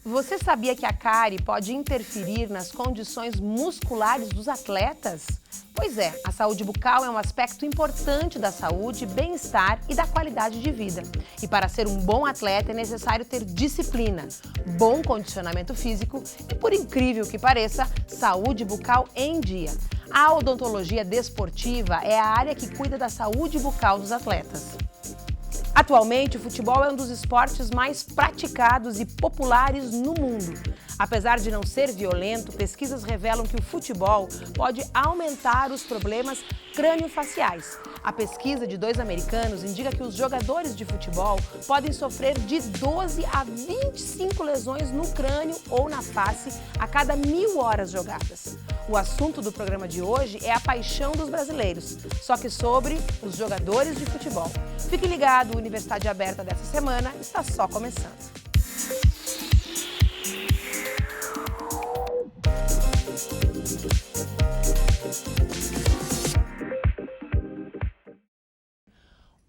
Você sabia que a cárie pode interferir nas condições musculares dos atletas? Pois é, a saúde bucal é um aspecto importante da saúde, bem-estar e da qualidade de vida. E para ser um bom atleta é necessário ter disciplina, bom condicionamento físico e, por incrível que pareça, saúde bucal em dia. A odontologia desportiva é a área que cuida da saúde bucal dos atletas. Atualmente, o futebol é um dos esportes mais praticados e populares no mundo. Apesar de não ser violento, pesquisas revelam que o futebol pode aumentar os problemas crâniofaciais. A pesquisa de 2 americanos indica que os jogadores de futebol podem sofrer de 12 a 25 lesões no crânio ou na face a cada 1000 horas jogadas. O assunto do programa de hoje é a paixão dos brasileiros, só que sobre os jogadores de futebol. Fique ligado, a Universidade Aberta dessa semana está só começando.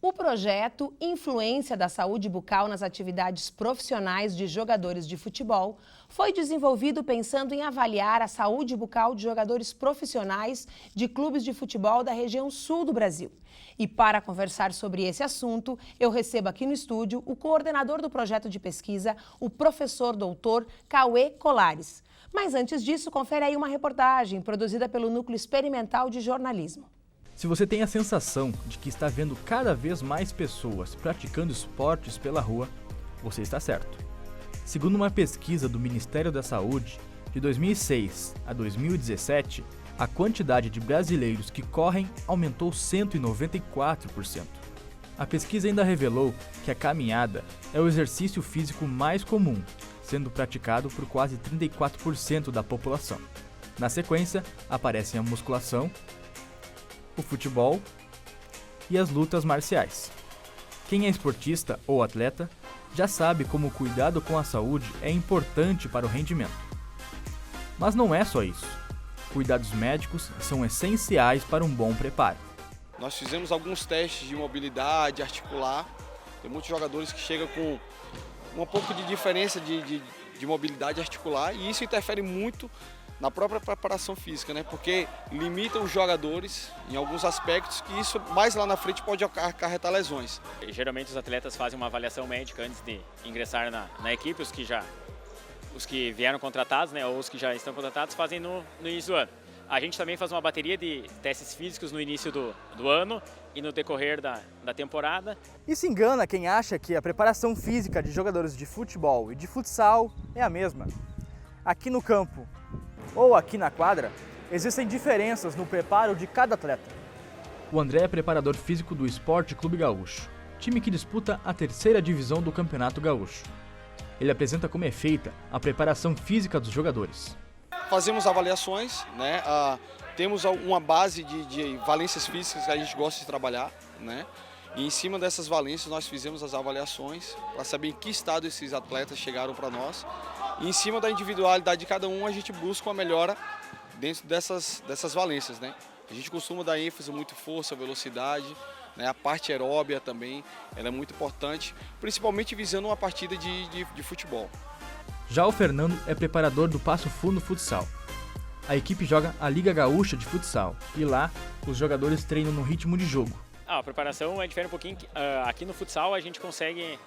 O projeto Influência da Saúde Bucal nas Atividades Profissionais de Jogadores de Futebol foi desenvolvido pensando em avaliar a saúde bucal de jogadores profissionais de clubes de futebol da região sul do Brasil. E para conversar sobre esse assunto, eu recebo aqui no estúdio o coordenador do projeto de pesquisa, o professor doutor Cauê Colares. Mas antes disso, confere aí uma reportagem produzida pelo Núcleo Experimental de Jornalismo. Se você tem a sensação de que está vendo cada vez mais pessoas praticando esportes pela rua, você está certo. Segundo uma pesquisa do Ministério da Saúde, de 2006 a 2017, a quantidade de brasileiros que correm aumentou 194%. A pesquisa ainda revelou que a caminhada é o exercício físico mais comum, sendo praticado por quase 34% da população. Na sequência, aparecem a musculação, o futebol e as lutas marciais. Quem é esportista ou atleta já sabe como o cuidado com a saúde é importante para o rendimento. Mas não é só isso. Cuidados médicos são essenciais para um bom preparo. Nós fizemos alguns testes de mobilidade articular. Tem muitos jogadores que chegam com um pouco de diferença de mobilidade articular e isso interfere muito na própria preparação física, né? Porque limita os jogadores em alguns aspectos que isso mais lá na frente pode acarretar lesões. Geralmente os atletas fazem uma avaliação médica antes de ingressar na equipe, os que vieram contratados, né, ou os que já estão contratados fazem no início do ano. A gente também faz uma bateria de testes físicos no início do ano e no decorrer da temporada. E se engana quem acha que a preparação física de jogadores de futebol e de futsal é a mesma. Aqui no campo ou aqui na quadra, existem diferenças no preparo de cada atleta. O André é preparador físico do Esporte Clube Gaúcho, time que disputa a 3ª divisão do Campeonato Gaúcho. Ele apresenta como é feita a preparação física dos jogadores. Fazemos avaliações, né? Temos uma base de valências físicas que a gente gosta de trabalhar, né? E em cima dessas valências nós fizemos as avaliações para saber em que estado esses atletas chegaram para nós. E em cima da individualidade de cada um a gente busca uma melhora dentro dessas valências, né? A gente costuma dar ênfase muito força, velocidade, né? A parte aeróbia também ela é muito importante, principalmente visando uma partida de futebol. Já o Fernando é preparador do Passo Fundo Futsal. A equipe joga a Liga Gaúcha de Futsal e lá os jogadores treinam no ritmo de jogo. A preparação é diferente um pouquinho. Aqui no futsal a gente consegue,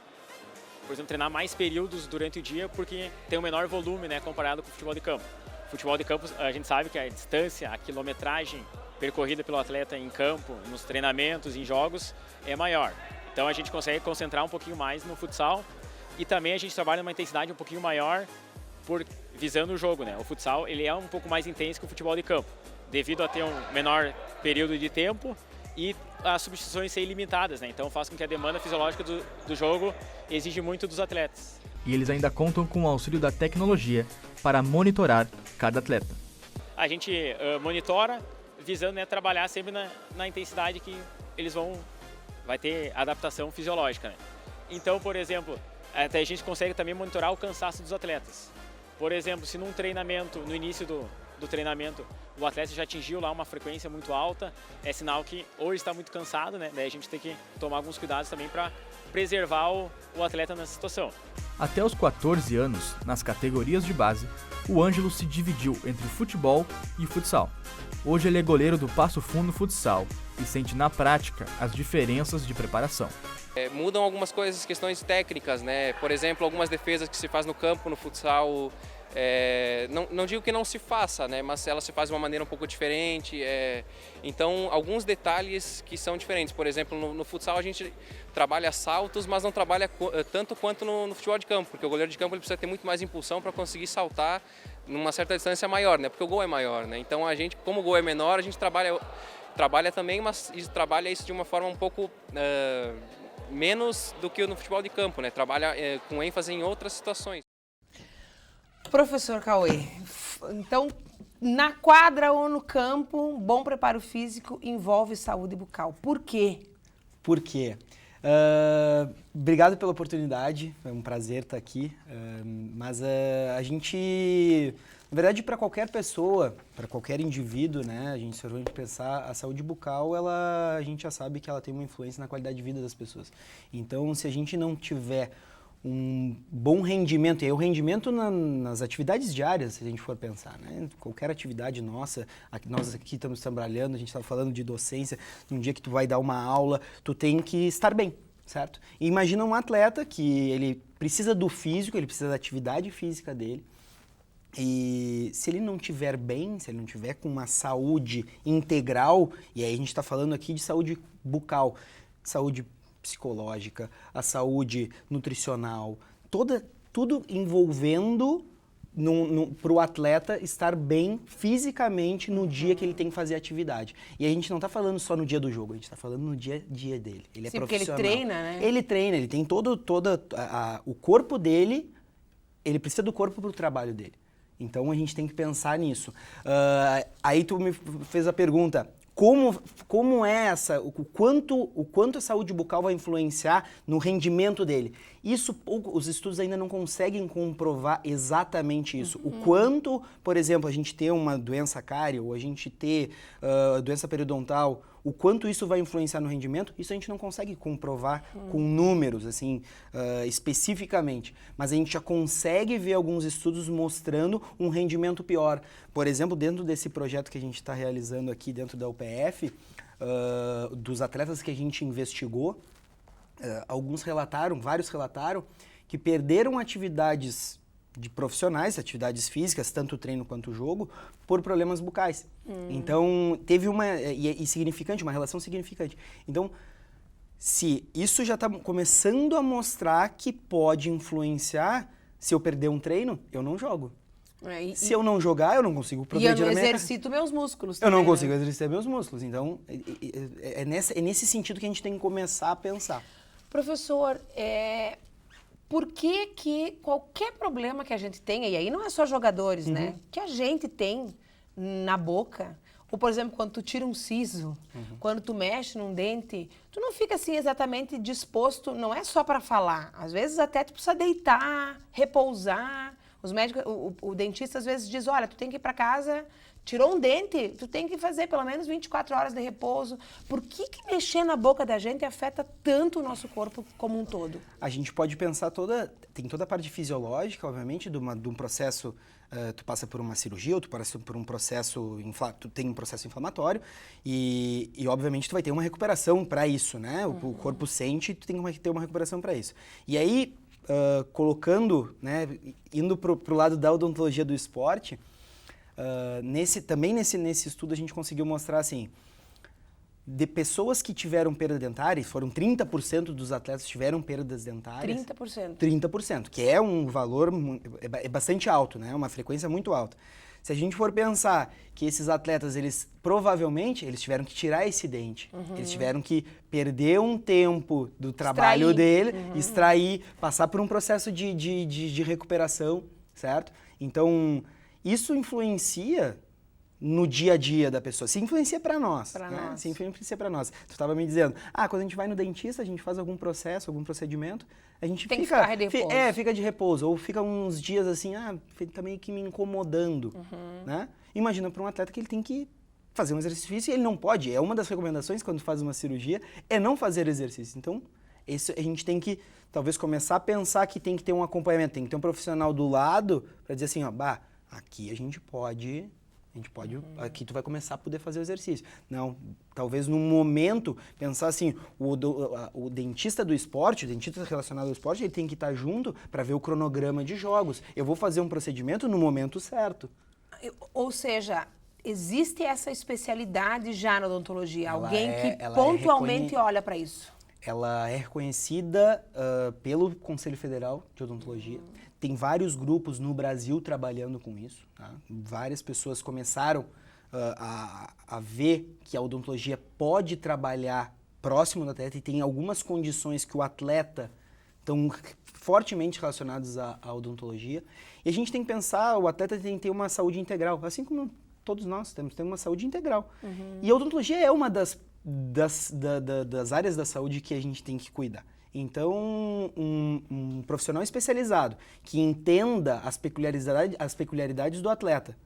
por exemplo, treinar mais períodos durante o dia porque tem um menor volume, né, comparado com o futebol de campo. Futebol de campo a gente sabe que a distância, a quilometragem percorrida pelo atleta em campo, nos treinamentos, em jogos, é maior. Então a gente consegue concentrar um pouquinho mais no futsal e também a gente trabalha numa intensidade um pouquinho maior visando o jogo, né? O futsal ele é um pouco mais intenso que o futebol de campo, devido a ter um menor período de tempo e as substituições serem limitadas, né? Então faz com que a demanda fisiológica do jogo exige muito dos atletas. E eles ainda contam com o auxílio da tecnologia para monitorar cada atleta. A gente monitora visando, né, trabalhar sempre na intensidade que eles vai ter adaptação fisiológica, né? Então, por exemplo, até a gente consegue também monitorar o cansaço dos atletas. Por exemplo, se num treinamento, no início do treinamento, o atleta já atingiu lá uma frequência muito alta, é sinal que ou está muito cansado, né? Daí a gente tem que tomar alguns cuidados também para preservar o atleta nessa situação. Até os 14 anos, nas categorias de base, o Ângelo se dividiu entre futebol e futsal. Hoje ele é goleiro do Passo Fundo Futsal e sente na prática as diferenças de preparação. Mudam algumas coisas, questões técnicas, né? Por exemplo, algumas defesas que se faz no campo, no futsal, não digo que não se faça, né? Mas ela se faz de uma maneira um pouco diferente. Então, alguns detalhes que são diferentes. Por exemplo, no futsal a gente trabalha saltos, mas não trabalha tanto quanto no futebol de campo, porque o goleiro de campo ele precisa ter muito mais impulsão para conseguir saltar numa certa distância maior, né? Porque o gol é maior, né? Então, a gente, como o gol é menor, a gente trabalha também, mas trabalha isso de uma forma um pouco menos do que no futebol de campo, né? Trabalha com ênfase em outras situações. Professor Cauê, então, na quadra ou no campo, um bom preparo físico envolve saúde bucal. Por quê? Por quê? Obrigado pela oportunidade, é um prazer estar aqui, mas a gente, na verdade, para qualquer pessoa, para qualquer indivíduo, né, se a gente pensar, a saúde bucal, a gente já sabe que ela tem uma influência na qualidade de vida das pessoas. Então, se a gente não tiver um bom rendimento, e aí o rendimento nas atividades diárias, se a gente for pensar, né? Qualquer atividade nossa, nós aqui estamos trabalhando, a gente estava falando de docência, num dia que tu vai dar uma aula, tu tem que estar bem, certo? E imagina um atleta que ele precisa do físico, ele precisa da atividade física dele, e se ele não estiver bem, se ele não tiver com uma saúde integral, e aí a gente está falando aqui de saúde bucal, saúde psicológica, a saúde nutricional, tudo envolvendo para o atleta estar bem fisicamente no dia que ele tem que fazer atividade. E a gente não está falando só no dia do jogo, a gente está falando no dia a dia dele. Ele é profissional. Porque ele treina, né? Ele treina, ele tem o corpo dele, ele precisa do corpo para o trabalho dele. Então a gente tem que pensar nisso. Aí tu me fez a pergunta, como é o quanto a saúde bucal vai influenciar no rendimento dele? Isso, os estudos ainda não conseguem comprovar exatamente isso. O quanto, por exemplo, a gente ter uma doença cárie ou a gente ter doença periodontal, o quanto isso vai influenciar no rendimento, isso a gente não consegue comprovar com números, assim, especificamente. Mas a gente já consegue ver alguns estudos mostrando um rendimento pior. Por exemplo, dentro desse projeto que a gente está realizando aqui dentro da UPF, dos atletas que a gente investigou, vários relataram que perderam atividades de profissionais, atividades físicas, tanto o treino quanto o jogo, por problemas bucais. Então, teve uma relação significante. Então, se isso já está começando a mostrar que pode influenciar, se eu perder um treino, eu não jogo. Se eu não jogar, eu não consigo progredir. E eu não exercito meus músculos também, eu não consigo exercitar meus músculos. Então, é nesse sentido que a gente tem que começar a pensar. Professor, por que qualquer problema que a gente tenha, e aí não é só jogadores, né? Que a gente tem na boca, ou por exemplo, quando tu tira um siso, quando tu mexe num dente, tu não fica assim exatamente disposto, não é só para falar. Às vezes até tu precisa deitar, repousar. Os médicos, o dentista às vezes diz, olha, tu tem que ir para casa, tirou um dente, tu tem que fazer pelo menos 24 horas de repouso. Por que mexer na boca da gente afeta tanto o nosso corpo como um todo? A gente pode pensar tem toda a parte fisiológica, obviamente, de um processo, tu passa por uma cirurgia, ou tu passa por um processo, tu tem um processo inflamatório, e obviamente tu vai ter uma recuperação para isso, né? O corpo sente, tu tem que ter uma recuperação para isso. E aí, colocando, né, indo pro lado da odontologia do esporte, também nesse estudo a gente conseguiu mostrar assim, de pessoas que tiveram perda dentária, foram 30% dos atletas que tiveram perdas dentárias. 30%? 30%, que é um valor bastante alto, né? Uma frequência muito alta. Se a gente for pensar que esses atletas, provavelmente, eles tiveram que tirar esse dente. Eles tiveram que perder um tempo do trabalho dele, extrair, passar por um processo de recuperação, certo? Então, isso influencia no dia a dia da pessoa. Se influencia para nós. Se influencia para nós. Tu estava me dizendo, quando a gente vai no dentista, a gente faz algum processo, algum procedimento, a gente tem que ficar de repouso. Fica de repouso. Ou fica uns dias assim, tá meio que me incomodando. Né? Imagina para um atleta que ele tem que fazer um exercício e ele não pode. É uma das recomendações quando faz uma cirurgia, é não fazer exercício. Então, A gente tem que, talvez, começar a pensar que tem que ter um acompanhamento, tem que ter um profissional do lado para dizer assim, ó, aqui a gente pode, aqui tu vai começar a poder fazer o exercício. Não, talvez num momento, pensar assim, o dentista do esporte, o dentista relacionado ao esporte, ele tem que estar junto para ver o cronograma de jogos. Eu vou fazer um procedimento no momento certo. Ou seja, existe essa especialidade já na odontologia? Alguém que ela pontualmente olha para isso? Ela é reconhecida pelo Conselho Federal de Odontologia. Tem vários grupos no Brasil trabalhando com isso. Tá? Várias pessoas começaram a ver que a odontologia pode trabalhar próximo do atleta e tem algumas condições que o atleta estão fortemente relacionadas à odontologia. E a gente tem que pensar, o atleta tem que ter uma saúde integral, assim como todos nós temos uma saúde integral. E a odontologia é uma das áreas da saúde que a gente tem que cuidar. Então, um profissional especializado que entenda as peculiaridades do atleta,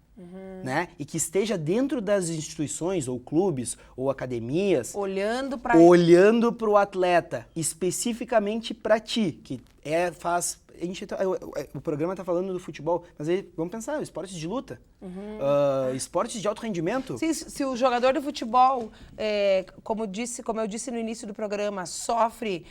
né? E que esteja dentro das instituições, ou clubes, ou academias, olhando para o atleta, especificamente para ti, que o programa está falando do futebol, mas aí vamos pensar, esportes de luta, esportes de alto rendimento. Sim, se o jogador de futebol, como eu disse no início do programa, sofre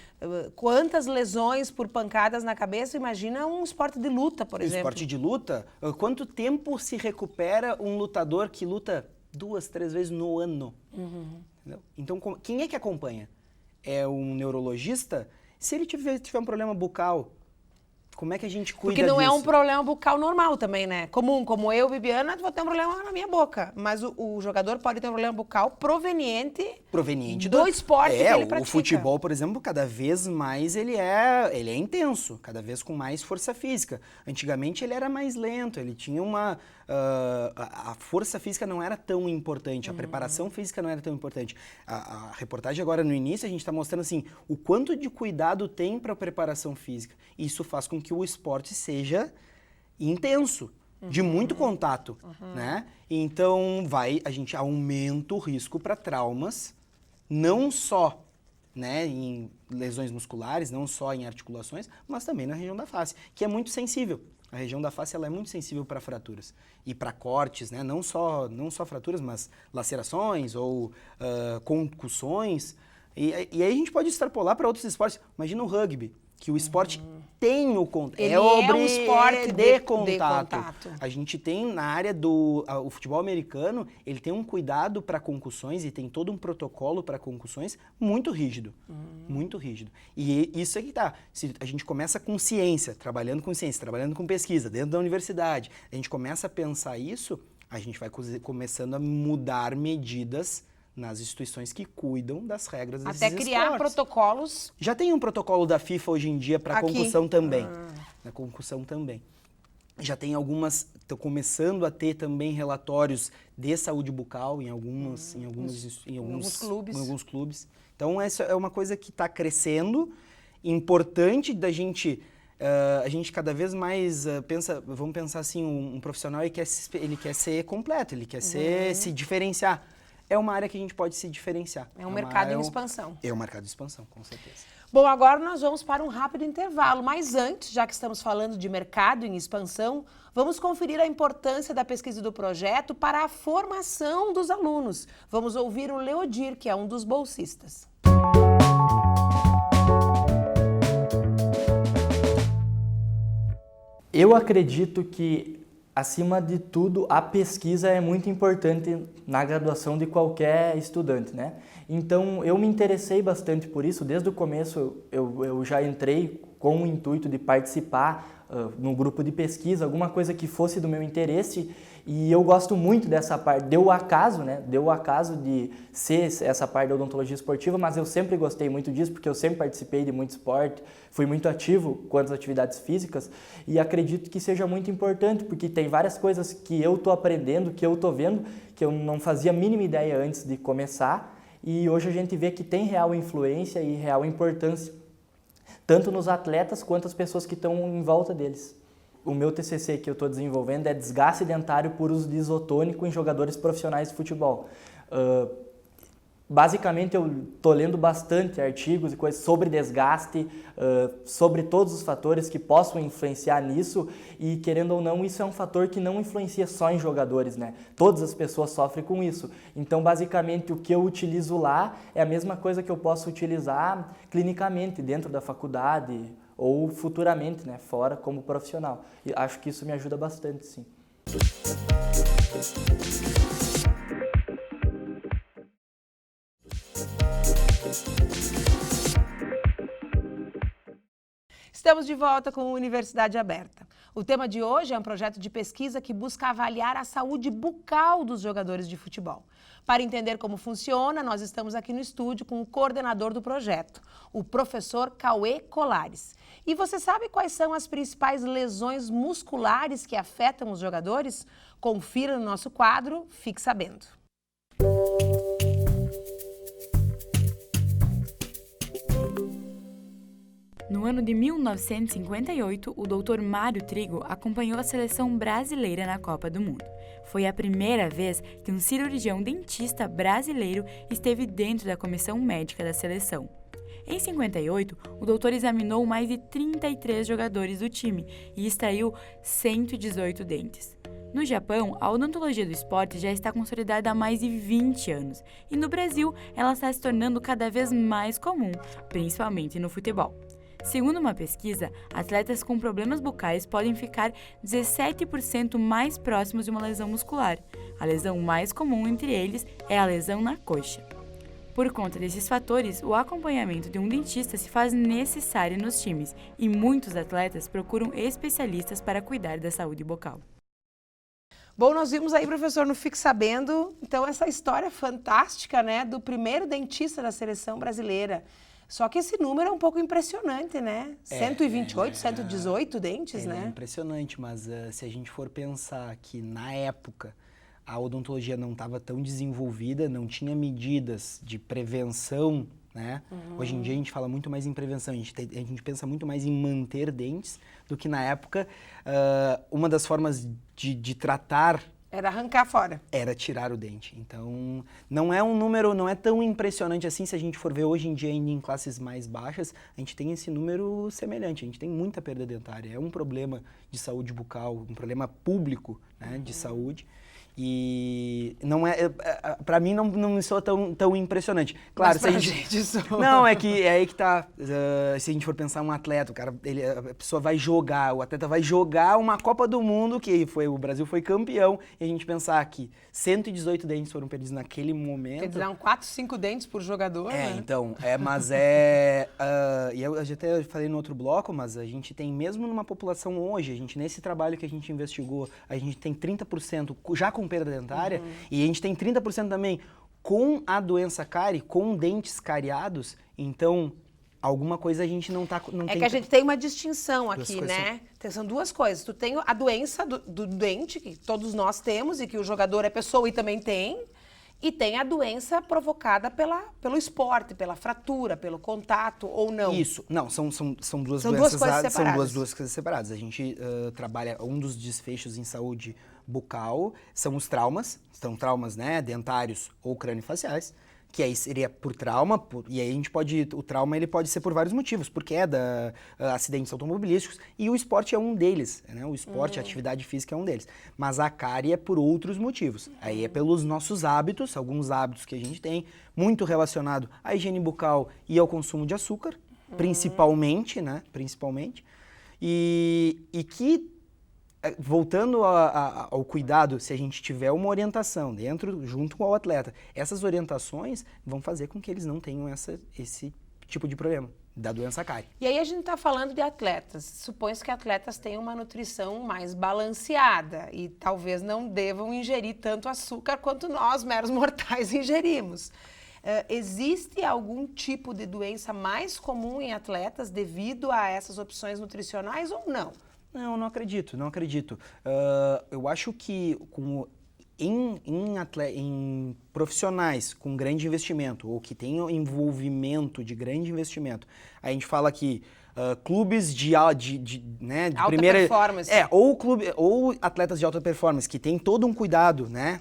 quantas lesões por pancadas na cabeça, imagina um esporte de luta, por exemplo. Esporte de luta, quanto tempo se recupera um lutador que luta 2, 3 vezes no ano? Entendeu? Então, quem é que acompanha? É um neurologista? Se ele tiver um problema bucal, como é que a gente cuida disso? Porque não é um problema bucal normal também, né? Comum, como eu, Bibiana, vou ter um problema na minha boca. Mas o jogador pode ter um problema bucal proveniente do esporte que ele pratica. O futebol, por exemplo, cada vez mais ele é intenso, cada vez com mais força física. Antigamente ele era mais lento, ele tinha a força física não era tão importante, a preparação física não era tão importante. A reportagem agora no início a gente está mostrando assim, o quanto de cuidado tem para a preparação física. Isso faz com que o esporte seja intenso, de muito contato, né? Então a gente aumenta o risco para traumas, não só, né, em lesões musculares, não só em articulações, mas também na região da face, que é muito sensível. A região da face ela é muito sensível para fraturas e para cortes, né? Não só fraturas, mas lacerações ou concussões. E aí a gente pode extrapolar para outros esportes. Imagina o rugby, que o esporte tem o contato. Ele é um esporte de contato. A gente tem na área o futebol americano, ele tem um cuidado para concussões e tem todo um protocolo para concussões muito rígido. Muito rígido. E isso é que tá. Se a gente começa com ciência, trabalhando com pesquisa, dentro da universidade, a gente começa a pensar isso, a gente vai começando a mudar medidas nas instituições que cuidam das regras desses esportes. Até criar protocolos. Já tem um protocolo da FIFA hoje em dia para concussão também. Na concussão também. Já tem estão começando a ter também relatórios de saúde bucal em alguns clubes. Então essa é uma coisa que está crescendo, importante da gente. A gente cada vez mais vamos pensar assim, um profissional ele quer ser completo, ele quer se diferenciar. É uma área que a gente pode se diferenciar. É um mercado em expansão. É um mercado de expansão, com certeza. Bom, agora nós vamos para um rápido intervalo, mas antes, já que estamos falando de mercado em expansão, vamos conferir a importância da pesquisa do projeto para a formação dos alunos. Vamos ouvir o Leodir, que é um dos bolsistas. Eu acredito que, acima de tudo, a pesquisa é muito importante na graduação de qualquer estudante, né? Então, eu me interessei bastante por isso. Desde o começo, eu já entrei com o intuito de participar no grupo de pesquisa, alguma coisa que fosse do meu interesse. E eu gosto muito dessa parte. Deu o acaso, né? Deu o acaso de ser essa parte da odontologia esportiva, mas eu sempre gostei muito disso, porque eu sempre participei de muito esporte, fui muito ativo quanto às atividades físicas, e acredito que seja muito importante, porque tem várias coisas que eu estou aprendendo, que eu estou vendo, que eu não fazia a mínima ideia antes de começar, e hoje a gente vê que tem real influência e real importância, tanto nos atletas quanto as pessoas que estão em volta deles. O meu TCC que eu estou desenvolvendo é desgaste dentário por uso de isotônico em jogadores profissionais de futebol. basicamente eu tô lendo bastante artigos e coisas sobre desgaste, sobre todos os fatores que possam influenciar nisso e, querendo ou não, isso é um fator que não influencia só em jogadores, né? Todas as pessoas sofrem com isso. Então, basicamente, o que eu utilizo lá é a mesma coisa que eu posso utilizar clinicamente dentro da faculdade ou futuramente, né, fora como profissional. E acho que isso me ajuda bastante, sim. Estamos de volta com a Universidade Aberta. O tema de hoje é um projeto de pesquisa que busca avaliar a saúde bucal dos jogadores de futebol. Para entender como funciona, nós estamos aqui no estúdio com o coordenador do projeto, o professor Cauê Colares. E você sabe quais são as principais lesões musculares que afetam os jogadores? Confira no nosso quadro, fique sabendo. No ano de 1958, o Dr. Mário Trigo acompanhou a seleção brasileira na Copa do Mundo. Foi a primeira vez que um cirurgião dentista brasileiro esteve dentro da comissão médica da seleção. Em 58, o doutor examinou mais de 33 jogadores do time e extraiu 118 dentes. No Japão, a odontologia do esporte já está consolidada há mais de 20 anos e no Brasil ela está se tornando cada vez mais comum, principalmente no futebol. Segundo uma pesquisa, atletas com problemas bucais podem ficar 17% mais próximos de uma lesão muscular. A lesão mais comum entre eles é a lesão na coxa. Por conta desses fatores, o acompanhamento de um dentista se faz necessário nos times e muitos atletas procuram especialistas para cuidar da saúde bucal. Bom, nós vimos aí, professor, no Fique Sabendo, então essa história fantástica, né, do primeiro dentista da seleção brasileira. Só que esse número é um pouco impressionante, né? 128, 118 dentes, né? É impressionante, mas se a gente for pensar que na época a odontologia não estava tão desenvolvida, não tinha medidas de prevenção, né? Hoje em dia a gente fala muito mais em prevenção, a gente pensa muito mais em manter dentes do que na época. Uma das formas de tratar era arrancar fora. Era tirar o dente. Então, não é um número, não é tão impressionante assim. Se a gente for ver hoje em dia, ainda em classes mais baixas, a gente tem esse número semelhante. A gente tem muita perda dentária. É um problema de saúde bucal, um problema público, né, de saúde. E não é, para mim não me soa tão impressionante. Claro, se a gente não é aí que tá. Se a gente for pensar um atleta, a pessoa vai jogar, o atleta vai jogar uma Copa do Mundo que o Brasil foi campeão, e a gente pensar que 118 dentes foram perdidos naquele momento. Quer dizer, 4, 5 dentes por jogador, né? Então, e eu até falei no outro bloco, mas a gente tem, mesmo numa população hoje, nesse trabalho que a gente investigou, a gente tem 30% já com perda dentária, e a gente tem 30% também com a doença cárie, com dentes cariados. Então, alguma coisa a gente não tem... que a gente tem uma distinção aqui, né? São duas coisas. Tu tem a doença do dente, que todos nós temos, e que o jogador é pessoa e também tem, e tem a doença provocada pelo esporte, pela fratura, pelo contato, ou não? Isso. Não, são duas coisas separadas. São duas coisas separadas. A gente trabalha, um dos desfechos em saúde bucal são os traumas, né, dentários ou crâniofaciais, que aí seria por trauma, e aí o trauma ele pode ser por vários motivos, por queda, acidentes automobilísticos, e o esporte é um deles, né? O esporte, a atividade física é um deles. Mas a cárie é por outros motivos. Aí é pelos nossos hábitos, alguns hábitos que a gente tem, muito relacionado à higiene bucal e ao consumo de açúcar, principalmente, né? E que, voltando ao cuidado, se a gente tiver uma orientação junto com o atleta, essas orientações vão fazer com que eles não tenham esse tipo de problema da doença cárie. E aí a gente está falando de atletas. Supõe-se que atletas tenham uma nutrição mais balanceada e talvez não devam ingerir tanto açúcar quanto nós, meros mortais, ingerimos. Existe algum tipo de doença mais comum em atletas devido a essas opções nutricionais ou não? Não acredito. Eu acho que em profissionais com grande investimento ou que tenham envolvimento de grande investimento, a gente fala que clubes de primeira performance. Ou atletas de alta performance que tem todo um cuidado, né,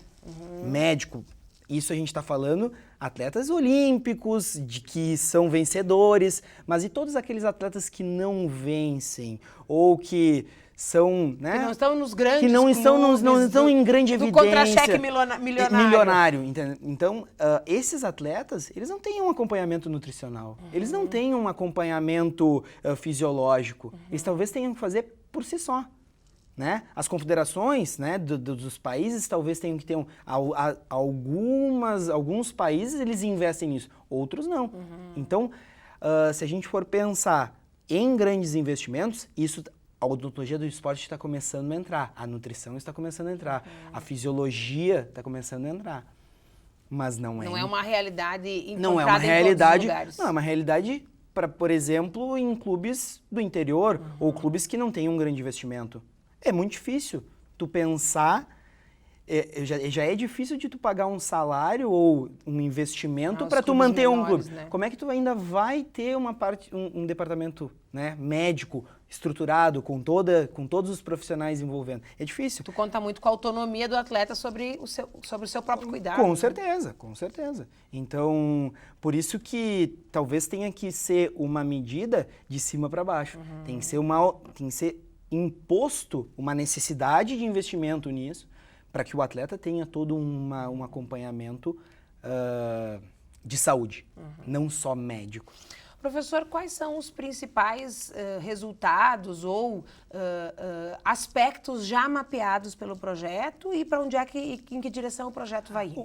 médico. Isso a gente está falando atletas olímpicos, de que são vencedores, mas e todos aqueles atletas que não vencem ou que são, né? Que não estão nos grandes que não clubes, não estão em grande do evidência. contra-cheque milionário. Entendeu? Então, esses atletas, eles não têm um acompanhamento nutricional, eles não têm um acompanhamento fisiológico, eles talvez tenham que fazer por si só. Né? As confederações, né, dos países talvez tenham que ter alguns países eles investem nisso, outros não. Então, se a gente for pensar em grandes investimentos, a odontologia do esporte está começando a entrar, a nutrição está começando a entrar, a fisiologia está começando a entrar, mas não é uma realidade encontrada não é uma realidade, em todos os lugares. Não é uma realidade para, por exemplo, em clubes do interior ou clubes que não têm um grande investimento. É muito difícil tu pensar, já é difícil de tu pagar um salário ou um investimento para tu manter um clube. Né? Como é que tu ainda vai ter um departamento, né, médico estruturado com todos os profissionais envolvendo? É difícil. Tu conta muito com a autonomia do atleta sobre o seu próprio cuidado. Com certeza. Então, por isso que talvez tenha que ser uma medida de cima para baixo. Tem que ser imposto uma necessidade de investimento nisso para que o atleta tenha todo um acompanhamento de saúde, não só médico. Professor, quais são os principais resultados ou aspectos já mapeados pelo projeto e para onde em que direção o projeto vai ir?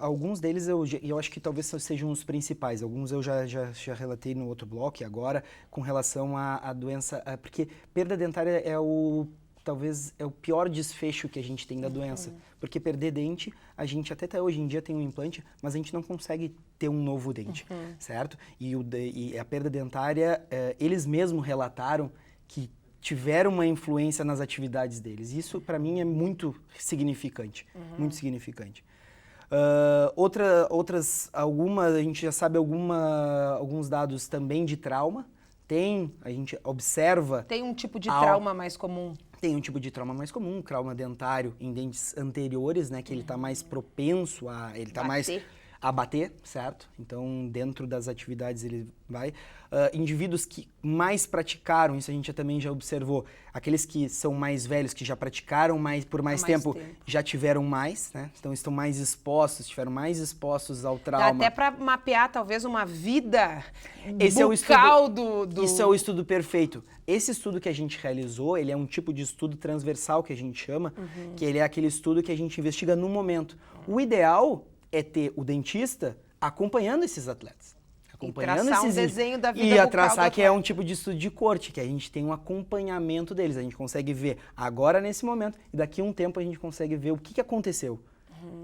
Alguns deles eu acho que talvez sejam os principais. Alguns eu já relatei no outro bloco e agora com relação à doença, porque perda dentária talvez é o pior desfecho que a gente tem da doença. Porque perder dente, a gente até hoje em dia tem um implante, mas a gente não consegue ter um novo dente, certo? E a perda dentária, eles mesmos relataram que tiveram uma influência nas atividades deles. Isso, para mim, é muito significante, muito significante. A gente já sabe alguns dados também de trauma. A gente observa... Tem um tipo de trauma mais comum? Tem um tipo de trauma mais comum, trauma dentário em dentes anteriores, né? Que ele está mais propenso a bater, certo? Então, dentro das atividades ele vai. Indivíduos que mais praticaram, isso a gente também já observou, aqueles que são mais velhos, que já praticaram por mais tempo, já tiveram mais, né? Então, estão mais expostos, tiveram mais expostos ao trauma. Dá até para mapear, talvez, uma vida Esse bucal Isso é o estudo perfeito. Esse estudo que a gente realizou, ele é um tipo de estudo transversal que a gente chama, que ele é aquele estudo que a gente investiga no momento. O ideal é ter o dentista acompanhando esses atletas. Acompanhando traçar um desenho da vida bucal traçar que é um tipo de estudo de corte, que a gente tem um acompanhamento deles. A gente consegue ver agora, nesse momento, e daqui a um tempo a gente consegue ver o que aconteceu.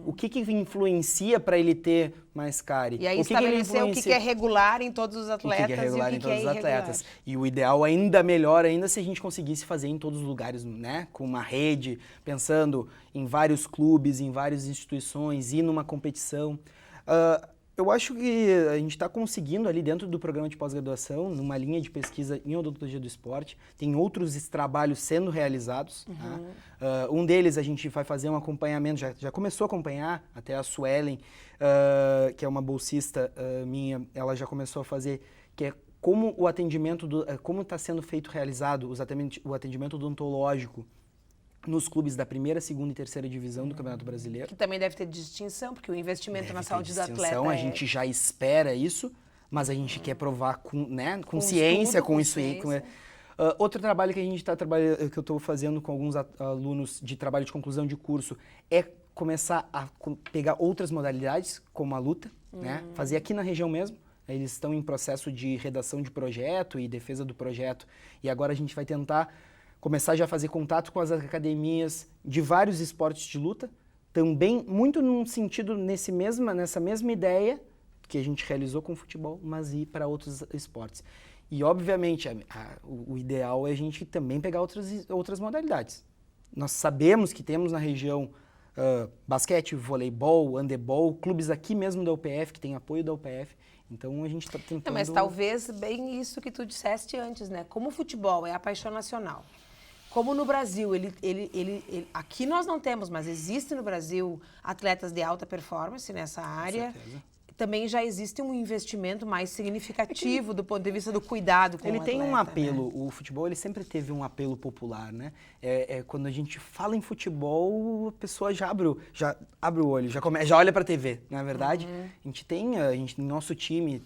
O que influencia para ele ter mais cárie. E aí estabelecer o que é regular em todos os atletas o que é regular em todos os atletas. E o ideal ainda melhor ainda se a gente conseguisse fazer em todos os lugares, né? Com uma rede, pensando em vários clubes, em várias instituições, ir numa competição. Eu acho que a gente está conseguindo ali dentro do programa de pós-graduação, numa linha de pesquisa em odontologia do esporte, tem outros trabalhos sendo realizados. Né? Um deles a gente vai fazer um acompanhamento, já começou a acompanhar, até a Suelen, que é uma bolsista minha, ela já começou a fazer, que é como o atendimento, como está sendo realizado o atendimento odontológico nos clubes da primeira, segunda e terceira divisão do Campeonato Brasileiro. Que também deve ter distinção, porque o investimento na saúde do atleta A gente já espera isso, mas a gente quer provar com ciência, com isso aí. Outro trabalho que a gente está trabalhando, que eu estou fazendo com alguns alunos de trabalho de conclusão de curso, é começar a pegar outras modalidades, como a luta, né? Fazer aqui na região mesmo. Eles estão em processo de redação de projeto e defesa do projeto, e agora a gente vai tentar começar já a fazer contato com as academias de vários esportes de luta, também muito num sentido nessa mesma ideia que a gente realizou com o futebol, mas ir para outros esportes. E, obviamente, o ideal é a gente também pegar outras modalidades. Nós sabemos que temos na região basquete, voleibol, handebol, clubes aqui mesmo da UPF, que tem apoio da UPF. Então, a gente está tentando... Mas talvez bem isso que tu disseste antes, né? Como o futebol é a paixão nacional, como no Brasil, aqui nós não temos, mas existe no Brasil atletas de alta performance nessa área. Com certeza. Também já existe um investimento mais significativo do ponto de vista do cuidado com o Ele atleta, tem um apelo, né? o futebol ele sempre teve um apelo popular, né? Quando a gente fala em futebol, a pessoa já abre o olho, já olha para a TV, não é verdade? A gente nosso time,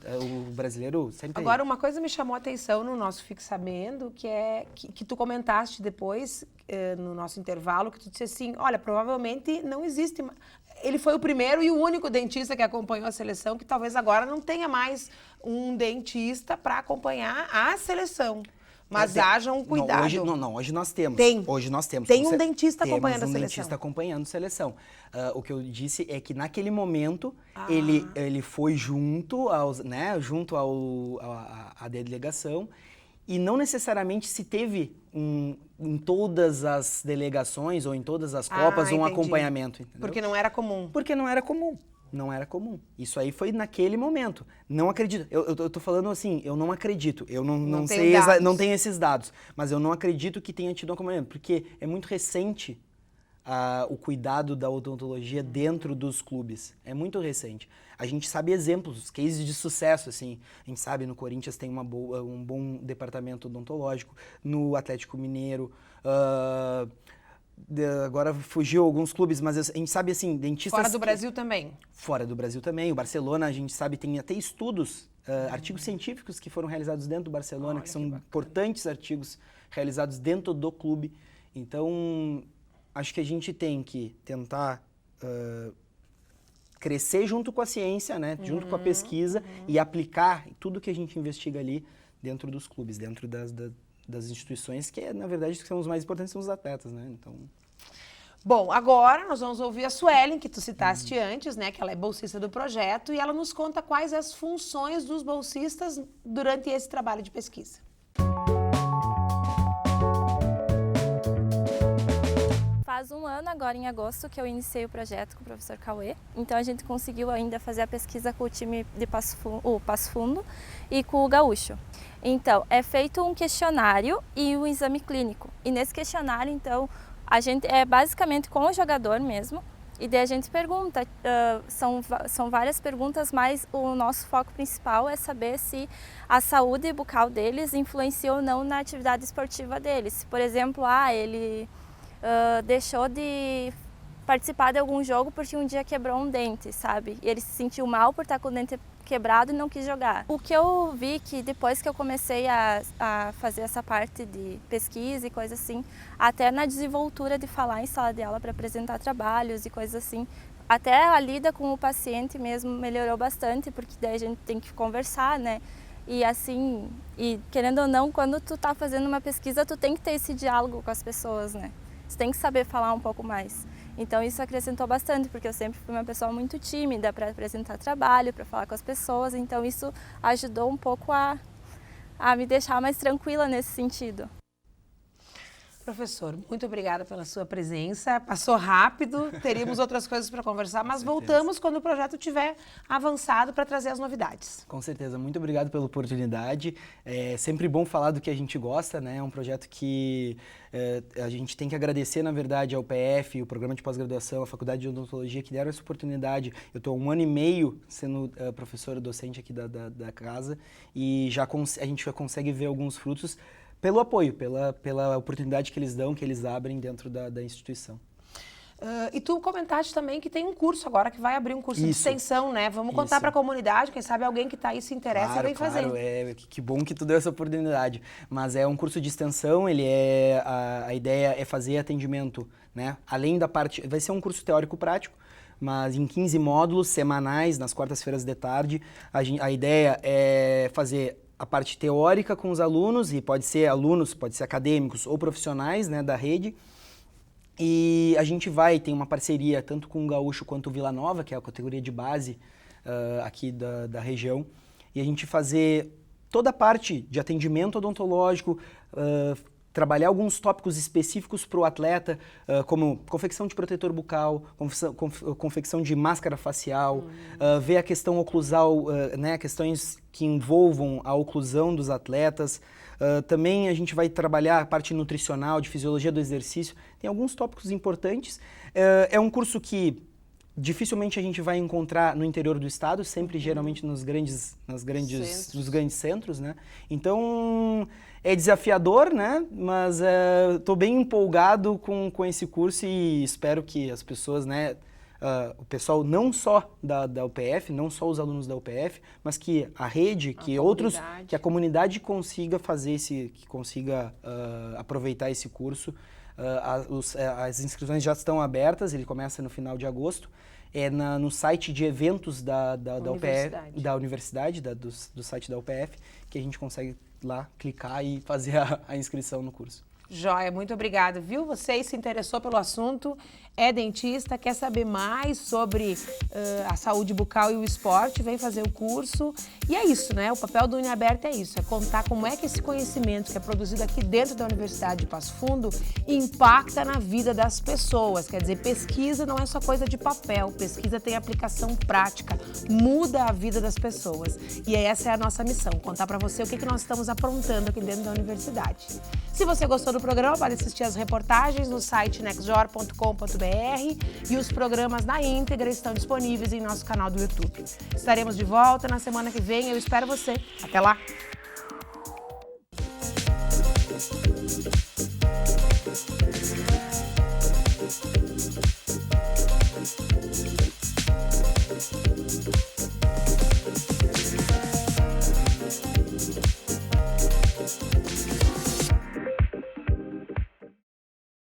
o brasileiro sempre... Agora, uma coisa me chamou a atenção no nosso Fique Sabendo, que tu comentaste depois, no nosso intervalo, que tu disse assim, olha, provavelmente não existe... Ele foi o primeiro e o único dentista que acompanhou a seleção, que talvez agora não tenha mais um dentista para acompanhar a seleção. Mas haja um cuidado. Hoje nós temos. Hoje nós temos. Tem um dentista acompanhando a seleção. Dentista acompanhando a seleção. O que eu disse é que naquele momento ele foi junto à delegação e não necessariamente se teve em todas as delegações ou em todas as Copas um acompanhamento. Entendeu? Porque não era comum. Porque não era comum. Não era comum. Isso aí foi naquele momento. Não acredito. Eu tô falando assim, eu não acredito. Eu não sei, não tenho esses dados. Mas eu não acredito que tenha tido um acompanhamento. Porque é muito recente o cuidado da odontologia dentro dos clubes. É muito recente. A gente sabe exemplos, cases de sucesso, assim. A gente sabe, no Corinthians tem um bom departamento odontológico. No Atlético Mineiro... agora fugiu alguns clubes, mas a gente sabe, assim, dentistas... Fora do Brasil também? Fora do Brasil também. O Barcelona, a gente sabe, tem até estudos, artigos científicos que foram realizados dentro do Barcelona, que são importantes artigos realizados dentro do clube. Então, acho que a gente tem que tentar crescer junto com a ciência, né? Junto com a pesquisa e aplicar tudo que a gente investiga ali dentro dos clubes, dentro das instituições, que na verdade são os mais importantes, são os atletas, né? Então... Bom, agora nós vamos ouvir a Suelen, que tu citaste antes, né? Que ela é bolsista do projeto, e ela nos conta quais as funções dos bolsistas durante esse trabalho de pesquisa. Faz um ano agora, em agosto, que eu iniciei o projeto com o professor Cauê. Então a gente conseguiu ainda fazer a pesquisa com o time de Passo Fundo e com o Gaúcho. Então, é feito um questionário e um exame clínico. E nesse questionário, então, a gente é basicamente com o jogador mesmo. E daí a gente pergunta, são várias perguntas, mas o nosso foco principal é saber se a saúde bucal deles influencia ou não na atividade esportiva deles. Por exemplo, ele deixou de participar de algum jogo porque um dia quebrou um dente, sabe? E ele se sentiu mal por estar com o dente quebrado e não quis jogar. O que eu vi que depois que eu comecei a fazer essa parte de pesquisa e coisa assim, até na desenvoltura de falar em sala de aula para apresentar trabalhos e coisas assim, até a lida com o paciente mesmo melhorou bastante, porque daí a gente tem que conversar, né? E assim, querendo ou não, quando tu tá fazendo uma pesquisa, tu tem que ter esse diálogo com as pessoas, né? Você tem que saber falar um pouco mais. Então isso acrescentou bastante, porque eu sempre fui uma pessoa muito tímida para apresentar trabalho, para falar com as pessoas, então isso ajudou um pouco a me deixar mais tranquila nesse sentido. Professor, muito obrigada pela sua presença. Passou rápido, teríamos outras coisas para conversar, mas voltamos quando o projeto tiver avançado para trazer as novidades. Com certeza, muito obrigado pela oportunidade. É sempre bom falar do que a gente gosta, né? É um projeto que a gente tem que agradecer, na verdade, ao PF, o Programa de Pós-Graduação, a Faculdade de Odontologia, que deram essa oportunidade. Eu estou há 1 ano e meio sendo professor docente aqui da casa e a gente já consegue ver alguns frutos pelo apoio, pela oportunidade que eles dão, que eles abrem dentro da instituição. E tu comentaste também que tem um curso agora, que vai abrir um curso de extensão, né? Vamos contar para a comunidade, quem sabe alguém que está aí se interessa e vem fazer. Claro, que bom que tu deu essa oportunidade. Mas é um curso de extensão, a ideia é fazer atendimento, né? Além da parte, vai ser um curso teórico-prático, mas em 15 módulos semanais, nas quartas-feiras de tarde. A ideia é fazer a parte teórica com os alunos, e pode ser acadêmicos ou profissionais, né, da rede. E a gente tem uma parceria tanto com o Gaúcho quanto o Vila Nova, que é a categoria de base aqui da região, e a gente fazer toda a parte de atendimento odontológico, trabalhar alguns tópicos específicos para o atleta, como confecção de protetor bucal, confecção de máscara facial, ver a questão oclusal, né, questões que envolvam a oclusão dos atletas, Também a gente vai trabalhar a parte nutricional, de fisiologia do exercício. Tem alguns tópicos importantes. É um curso que dificilmente a gente vai encontrar no interior do estado, sempre geralmente nos grandes centros, né? Então é desafiador, né? Mas estou bem empolgado com esse curso e espero que as pessoas, né? O pessoal não só da UPF, não só os alunos da UPF, mas que a rede, que a comunidade consiga fazer que consiga aproveitar esse curso. As inscrições já estão abertas, ele começa no final de agosto. No site de eventos da universidade, do site da UPF, que a gente consegue lá clicar e fazer a inscrição no curso. Joia, muito obrigada, viu? Você se interessou pelo assunto, é dentista, quer saber mais sobre a saúde bucal e o esporte, vem fazer o curso. E é isso, né? O papel do UniAberta é isso, é contar como é que esse conhecimento que é produzido aqui dentro da Universidade de Passo Fundo impacta na vida das pessoas. Quer dizer, pesquisa não é só coisa de papel, pesquisa tem aplicação prática, muda a vida das pessoas. E essa é a nossa missão, contar para você o que nós estamos aprontando aqui dentro da universidade. Se você gostou do programa, pode assistir as reportagens no site nexjor.com.br e os programas na íntegra estão disponíveis em nosso canal do YouTube. Estaremos de volta na semana que vem, eu espero você. Até lá!